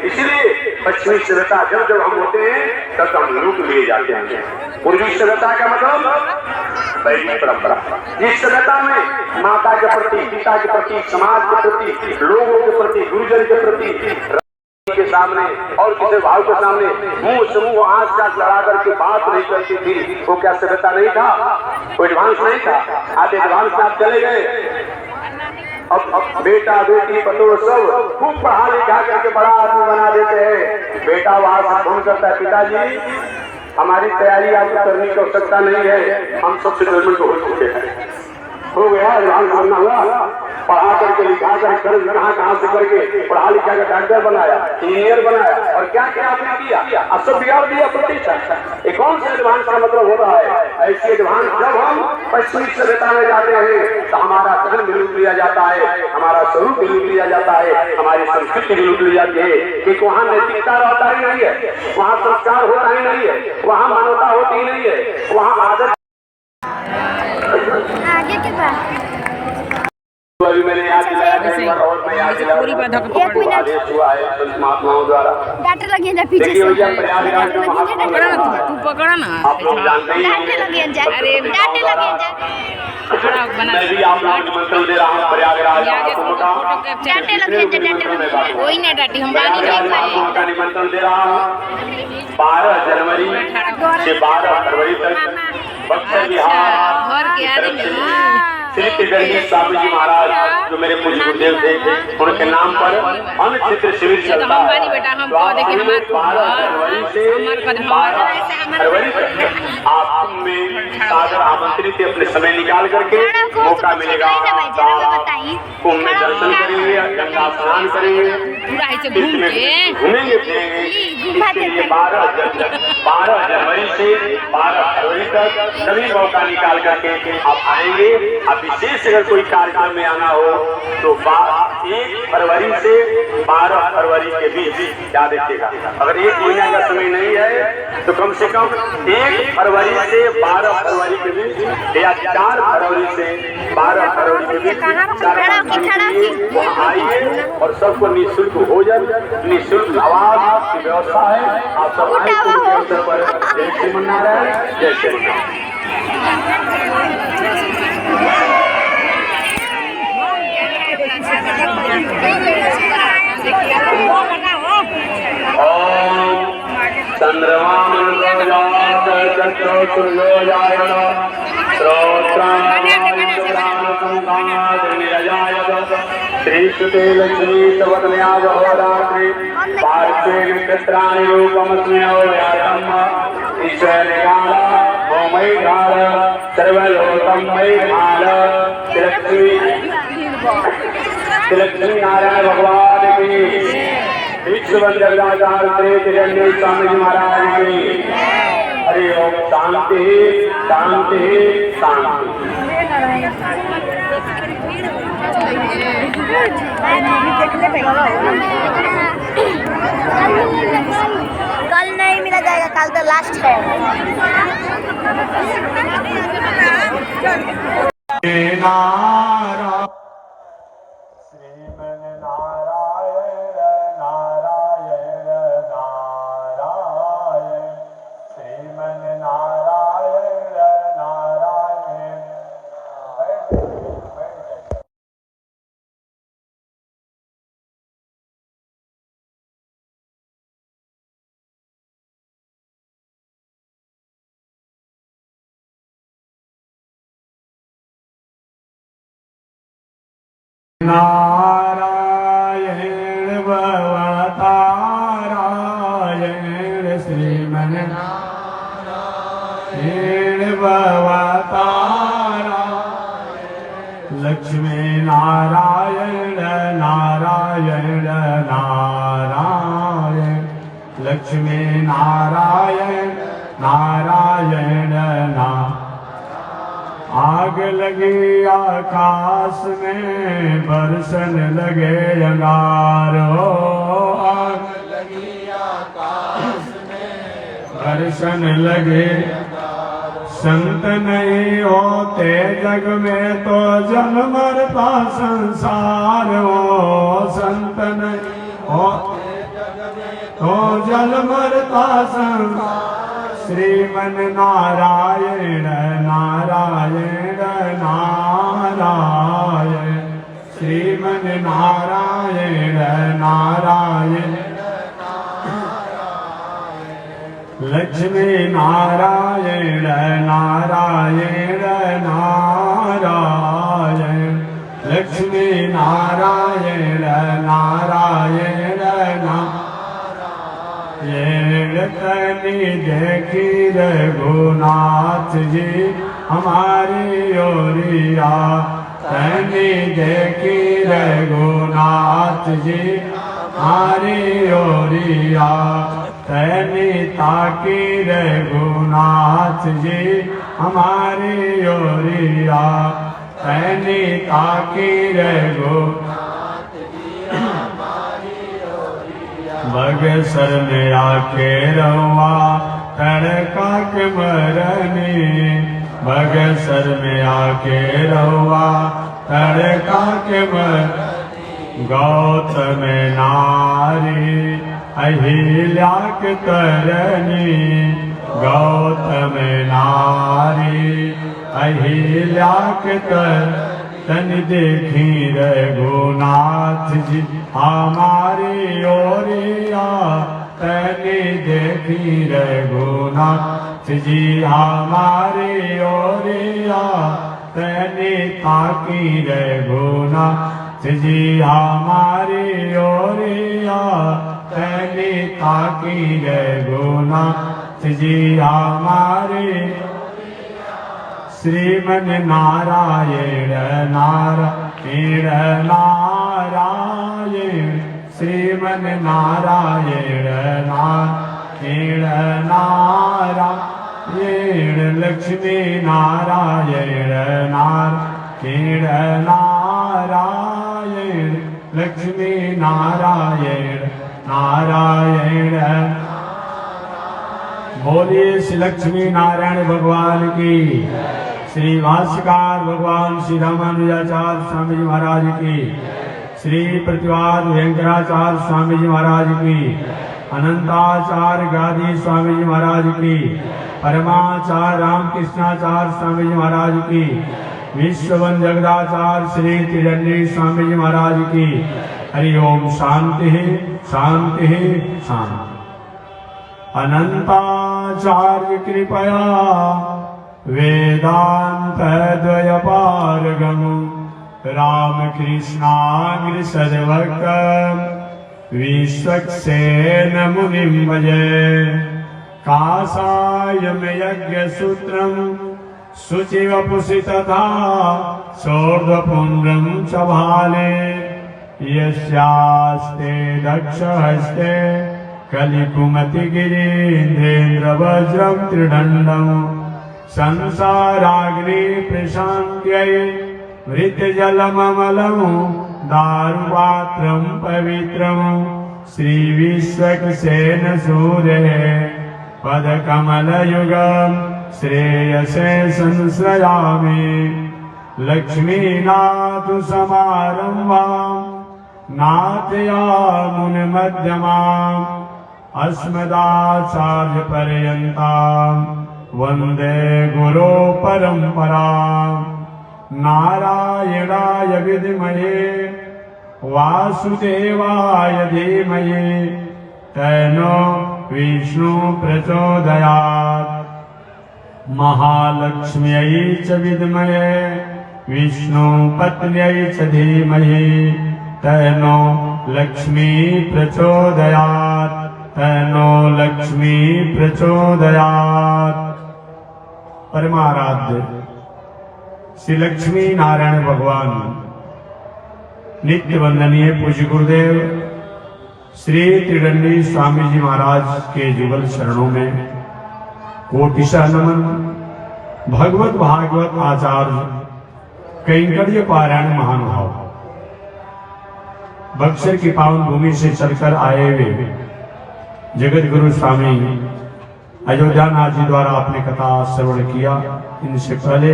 इसलिए पश्चिमी सभ्यता जब जब हम होते हैं तब हम लूट लिए जाते हैं। पूर्वी सभ्यता का मतलब वैदिक परंपरा। इस सभ्यता में माता के प्रति, पिता के प्रति, समाज के प्रति, लोगों के प्रति, गुरुजन के प्रति के सामने और किसी भाव के सामने मुंह समूह आंख का लड़ा करके बात नहीं करती थी। वो क्या सभ्यता नहीं था? वो एडवांस नहीं था? आज एडवांस में आप चले गए। अब बेटा बेटी पतोह सब खूब पढ़ा लिखा करके बड़ा आदमी बना देते हैं। बेटा वहां से फोन करता है, पिताजी हमारी तैयारी आपको करने की आवश्यकता नहीं है, हम सब सेटलमेंट हो चुके हैं, हो गया, एडवांस करना हुआ, पढ़ा करके लिखा कर कहाँ से करके पढ़ा लिखा कर डॉक्टर बनाया, इंजीनियर बनाया और क्या क्या आपने किया, अब सब बिगाड़ दिया प्रतिशत। ये कौन सा एडवांस का मतलब हो रहा है? ऐसी एडवांस जब हम पश्चिमी सभ्यता में जाते हैं तो हमारा धर्म भी लूट लिया जाता है, हमारा स्वरूप भी लूट लिया जाता है, हमारी संस्कृति भी लूट ली जाती है। क्योंकि वहाँ नैतिकता रहता ही नहीं है, वहाँ संस्कार होता ही नहीं है, वहाँ मानवता होती ही नहीं है, वहाँ आदत। अभी मैंने याद दिलाया और मैं याद दिलाऊं, आदेश हुआ है संत महात्माओं द्वारा। देखिए भैया प्रयागराज में तू पकड़ा ना, आप लोग जानते ही हैं, मैं भी आप लोगों को निमंत्रण दे रहा हूँ प्रयागराज कोई ना डाटी हम का निमंत्रण दे रहा हूँ 12 जनवरी से 12 फरवरी तक बक्सर बिहार श्री त्रिवेणी स्वामी जी महाराज जो मेरे पूज्य गुरुदेव थे, उनके नाम पर अन्न क्षेत्र शिविर चलता है। 12 जनवरी से 12 फरवरी तक आप में सादर आमंत्रित थे। अपने समय निकाल करके मौका मिलेगा कुंभ में दर्शन करेंगे, गंगा स्नान करेंगे, घूमेंगे फिरेंगे। इसलिए 12 जनवरी से 12 फरवरी तक सभी मौका निकाल करके आप आएंगे। विशेष अगर कोई कार्यक्रम में आना हो तो 1 फरवरी से 12 फरवरी के बीच क्या देखिएगा। अगर 1 महीना का समय नहीं है तो कम से कम 1 फरवरी से 12 फरवरी के बीच या 4 फरवरी से 12 फरवरी के बीच वहाँ आइए और सबको निःशुल्क भोजन, निःशुल्क आवास की व्यवस्था है। आप सब आए के अवसर पर जय श्री नारायण, जय श्री नारायण। चंद्रमा श्रीश्रुते लक्ष्मी तवत्मयावहोरात्रि पार्श्वे नक्षत्राणि रूपमस्म्यव्यातम् ईश्वरकाल ओमय काल सर्वलोकं मय काल। लक्ष्मी नारायण भगवान की, विश्ववंदनाचार्य श्री त्रिवेणी स्वामी जी महाराज की। हरि ओम। शांति शांति शांति। कल नहीं मिला जाएगा, कल तो लास्ट है। नारायण भवतारायण श्रीमन नारायण भवतारायण लक्ष्मी नारायण नारायण नारायण लक्ष्मी नारायण नारायण नारायण। आग लगी आकाश में बरसन लगे अंगारो, आग लगी आकाश में बरसन लगे। संत नहीं होते जग में तो जन्म मरता संसार हो, संत नहीं होते जग तो जल मरता संग श्रीमन नारायण नारायण नारायण श्रीमन नारायण नारायण लक्ष्मी नारायण नारायण नारायण लक्ष्मी नारायण नारायण नारायण तनी देखी रघुनाथ जी हमारी ओरिया तनी देखी रघुनाथ जी हमारी ओरिया तनी ताकी रघुनाथ जी हमारी ओरिया तनी ताकी रघुनाथ जी हमारी ओरिया बगसर में आके रवा तड़का के मरनी बगसर में आके रवा तड़का के मरनी गौतम नारी अहिल्या के तरनी गौतम नारी अहिल्या के तन देखी रघुनाथ जी हमारी ओरिया तनी देखी रघुनाथ जी हमारी ओरिया तनी ताकी रघुनाथ जी हमारी ओरिया तनी ताकी रघुनाथ जी हमारे श्रीमन नारायण नारायण नारायण श्रीमन नारायण नारायण नारायण लक्ष्मी नारायण नारायण नारायण लक्ष्मी नारायण नारायण बोलिए श्री लक्ष्मी नारायण भगवान की श्री भाष्यकार भगवान श्री रामानुजाचार्य स्वामी जी महाराज की श्री प्रतिवाद वेंकटाचार्य स्वामी जी महाराज की अनंताचार्य गादी स्वामी जी महाराज की परमाचार्य रामकृष्णाचार्य स्वामी जी महाराज की विश्ववन जगदाचार्य श्री त्रिदंडी स्वामी जी महाराज की हरि ओम शांति शांति शांति अनंताचार्य कृपया वेदांत द्वयपारगम रामकृष्णाग्र सद्भक्त विश्वक्सेन मुनिं भजे काषायं यज्ञसूत्रं शुचिवपुषि तथा शोर्ध्वपुण्ड्रं च भाले यस्यास्ते दक्षहस्ते कलिकुमतिगिरीन्द्रेन्द्रवज्रं त्रिदण्डं संसाराग्नि प्रशान्त्यै मृतजलममलं दारुपात्रं पवित्रं श्रीविश्वक्सेन सूर्ये पदकमलयुगं श्रेयसे संश्रयामि लक्ष्मीनाथ समारम्भां नाथयामुनिमध्यमाम् अस्मदाचार्यपर्यन्तां वन्दे गुरो परम्पराम् नारायणाय विद्महे वासुदेवाय धीमहि तन्नो विष्णु प्रचोदयात् महालक्ष्म्यै च विद्महे विष्णुपत्न्यै च धीमहि तन्नो लक्ष्मी प्रचोदयात् तन्नो लक्ष्मी प्रचोदयात्। परमाराध्य श्री लक्ष्मी नारायण भगवान नित्य वंदनीय पूज्य गुरुदेव श्री त्रिदंडी स्वामी जी महाराज के जुगल शरणों में कोटिशः नमन। भगवत भागवत आचार्य कैंकर्य पारायण महानुभाव बक्सर की पावन भूमि से चलकर आए हुए जगत गुरु स्वामी अयोध्यानाथ जी द्वारा अपने कथा श्रवण किया। इनसे पहले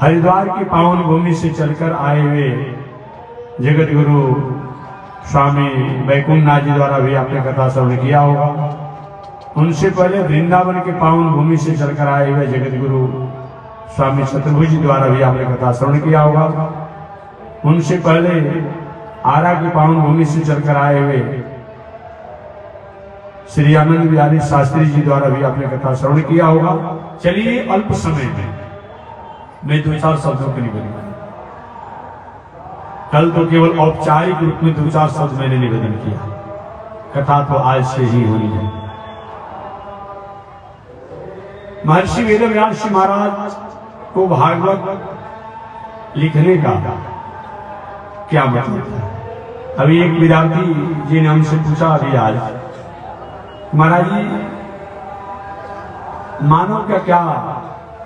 हरिद्वार की पावन भूमि से चलकर आए हुए जगत गुरु स्वामी वैकुंठ नाथ जी द्वारा भी आपने कथा श्रवण किया होगा। उनसे पहले वृंदावन के पावन भूमि से चलकर आए हुए जगत गुरु स्वामी शतभुज जी द्वारा भी आपने कथा श्रवण किया होगा। उनसे पहले आरा की पावन भूमि से चलकर आए हुए श्री आनंद बिहारी शास्त्री जी द्वारा भी आपने कथा श्रवण किया होगा। चलिए अल्प समय में मैं 2-4 शब्दों के निवेदन, कल तो केवल औपचारिक रूप में 2-4 शब्द मैंने निवेदन किया, कथा तो आज से ही होनी है। महर्षि वेदव्यास जी महाराज को भागवत लिखने का क्या मतलब है? अभी एक विद्यार्थी जी ने हमसे पूछा अभी आज, महाराज जी मानव का क्या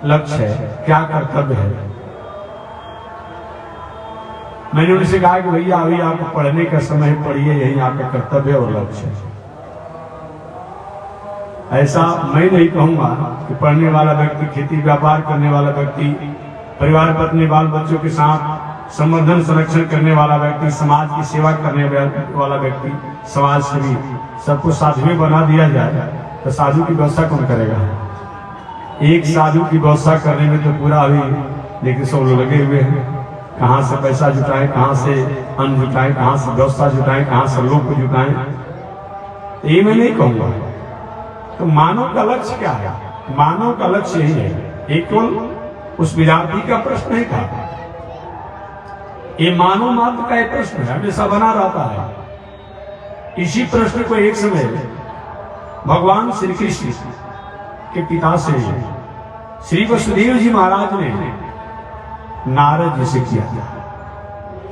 लक्ष्य है, क्या कर्तव्य है? मैंने उनसे कहा कि भैया अभी आपको पढ़ने का समय है, पढ़िए, यही आपका कर्तव्य और लक्ष्य है। ऐसा मैं नहीं कहूंगा कि पढ़ने वाला व्यक्ति, खेती व्यापार करने वाला व्यक्ति, परिवार पत्नी बाल बच्चों के साथ संवर्धन संरक्षण करने वाला व्यक्ति, समाज की सेवा करने वाला व्यक्ति, समाज सेवी, सबको साधु में बना दिया जाए तो साधु की व्यवस्था कौन करेगा? एक साधु की व्यवस्था करने में तो पूरा अभी देखिए सब लोग लगे हुए हैं। कहाँ से पैसा जुटाएं, कहाँ से अन्न जुटाएं, कहाँ से व्यवस्था जुटाएं, कहाँ से लोग को जुटाएं, ये मैं नहीं कहूंगा। तो मानव का लक्ष्य क्या है? मानव का लक्ष्य यही है। एक केवल उस विद्यार्थी का प्रश्न नहीं था, ये मानव मात्र का एक प्रश्न है, हमेशा बना रहता है। इसी प्रश्न को एक समय भगवान श्री कृष्ण के पिता से श्री वसुदेव जी महाराज ने नारद जी से किया था।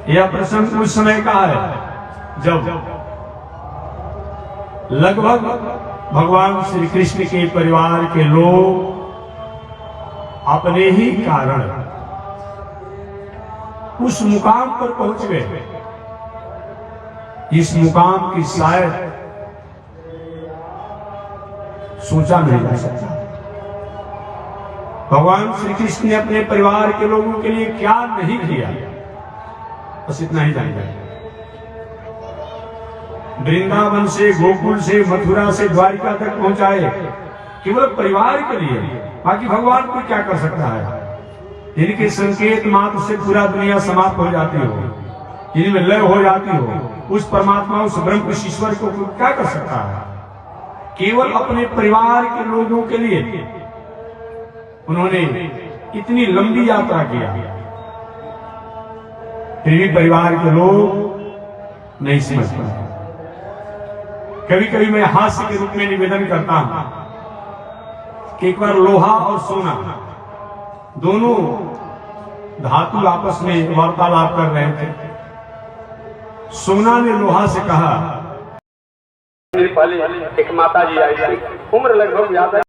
यह प्रसंग उस समय का है जब लगभग भगवान श्री कृष्ण के परिवार के लोग अपने ही कारण उस मुकाम पर पहुंच गए, इस मुकाम की शायद सोचा नहीं जा सकता। भगवान श्री कृष्ण ने अपने परिवार के लोगों के लिए क्या नहीं किया, बस इतना ही जान जाए। वृंदावन से, गोकुल से, मथुरा से द्वारिका तक पहुंचाए केवल परिवार के लिए, बाकी भगवान को क्या कर सकता है? जिनके संकेत मात्र से पूरा दुनिया समाप्त हो जाती हो, जिनमें लय हो जाती हो, उस परमात्मा, उस ब्रह्म, उस ईश्वर को क्या कर सकता है? केवल अपने परिवार के लोगों के लिए उन्होंने इतनी लंबी यात्रा किया, फिर भी परिवार के लोग नहीं समझ पाए। कभी कभी मैं हास्य के रूप में निवेदन करता हूं कि एक बार लोहा और सोना दोनों धातु आपस में वार्तालाप कर रहे थे। सोना ने लोहा से कहा, पहले एक माता जी आई थी, उम्र लगभग याद है